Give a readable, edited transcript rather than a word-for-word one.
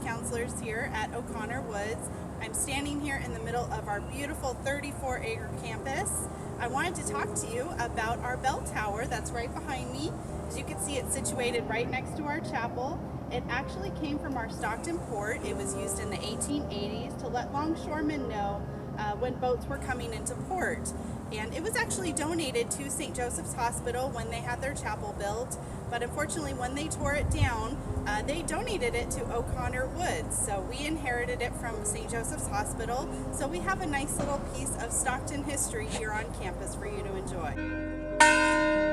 counselors here at O'Connor Woods. I'm standing here in the middle of our beautiful 34-acre campus. I wanted to talk to you about our bell tower that's right behind me. As you can see, it's situated right next to our chapel. It actually came from our Stockton port. It was used in the 1880s to let longshoremen know when boats were coming into port. And it was actually donated to St. Joseph's Hospital when they had their chapel built. But unfortunately, when they tore it down, they donated it to O'Connor Woods. So we inherited it from St. Joseph's Hospital. So we have a nice little piece of Stockton history here on campus for you to enjoy.